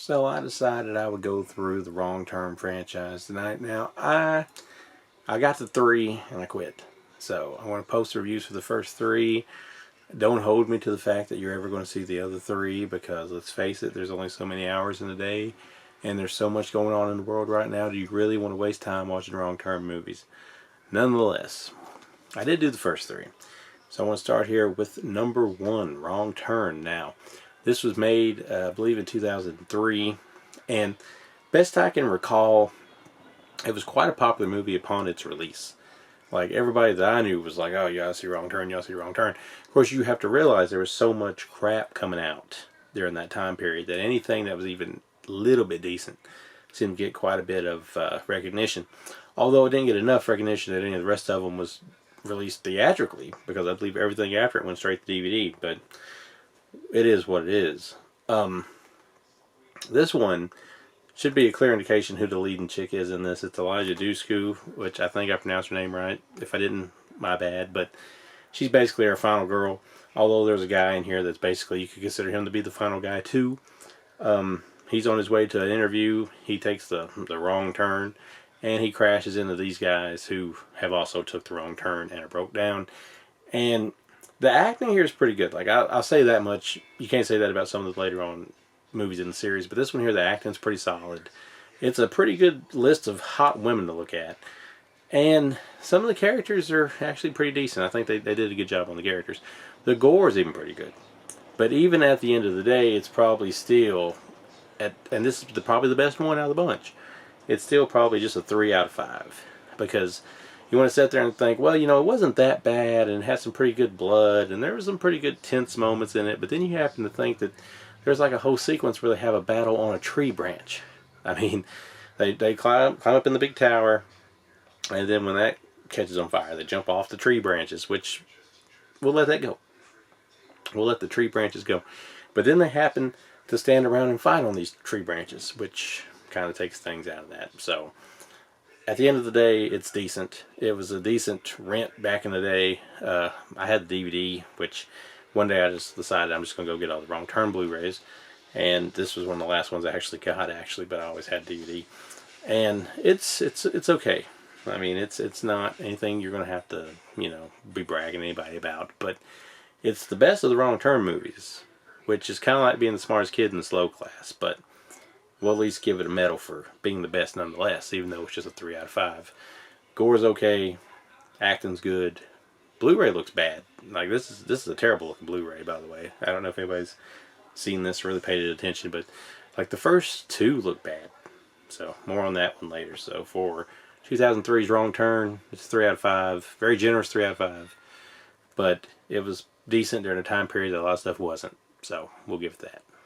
So I decided I would go through the Wrong Turn franchise tonight. Now, I got to 3 and I quit. So I want to post reviews for the first 3. Don't hold me to the fact that you're ever going to see the other 3, because let's face it, there's only so many hours in a day and there's so much going on in the world right now. Do you really want to waste time watching Wrong Turn movies? Nonetheless, I did do the first 3. So I want to start here with number 1, Wrong Turn. Now, this was made, I believe, in 2003, and best I can recall, it was quite a popular movie upon its release. Like, everybody that I knew was like, oh, you gotta see Wrong Turn, you gotta see Wrong Turn. Of course, you have to realize there was so much crap coming out during that time period that anything that was even a little bit decent seemed to get quite a bit of recognition. Although it didn't get enough recognition that any of the rest of them was released theatrically, because I believe everything after it went straight to DVD, but it is what it is. This one should be a clear indication who the leading chick is in this. It's Eliza Dushku, which I think I pronounced her name right. If I didn't, my bad. But she's basically our final girl. Although there's a guy in here that's basically, you could consider him to be the final guy too. He's on his way to an interview. He takes the wrong turn, and he crashes into these guys who have also took the wrong turn and are broke down. And the acting here is pretty good. Like, I'll say that much. You can't say that about some of the later on movies in the series, but this one here, the acting's pretty solid. It's a pretty good list of hot women to look at. And some of the characters are actually pretty decent. I think they did a good job on the characters. The gore is even pretty good. But even at the end of the day, it's probably still, and this is probably the best one out of the bunch, it's still probably just a 3 out of 5. Because you want to sit there and think, well, you know, it wasn't that bad, and it had some pretty good blood, and there was some pretty good tense moments in it, but then you happen to think that there's like a whole sequence where they have a battle on a tree branch. I mean, they climb up in the big tower, and then when that catches on fire, they jump off the tree branches, which we'll let that go. We'll let the tree branches go. But then they happen to stand around and fight on these tree branches, which kind of takes things out of that. So at the end of the day, it's decent. It was a decent rent back in the day. I had the DVD, which one day I just decided I'm just going to go get all the Wrong Turn Blu-rays. And this was one of the last ones I actually got, but I always had DVD. And it's okay. I mean, it's not anything you're going to have to, you know, be bragging anybody about. But it's the best of the Wrong Turn movies, which is kind of like being the smartest kid in the slow class. But we'll at least give it a medal for being the best nonetheless, even though it's just a 3 out of 5. Gore's okay. Acting's good. Blu-ray looks bad. Like, this is a terrible looking Blu-ray, by the way. I don't know if anybody's seen this or really paid attention, but like the first 2 look bad. So more on that one later. So for 2003's Wrong Turn, it's 3 out of 5. Very generous 3 out of 5. But it was decent during a time period that a lot of stuff wasn't. So we'll give it that.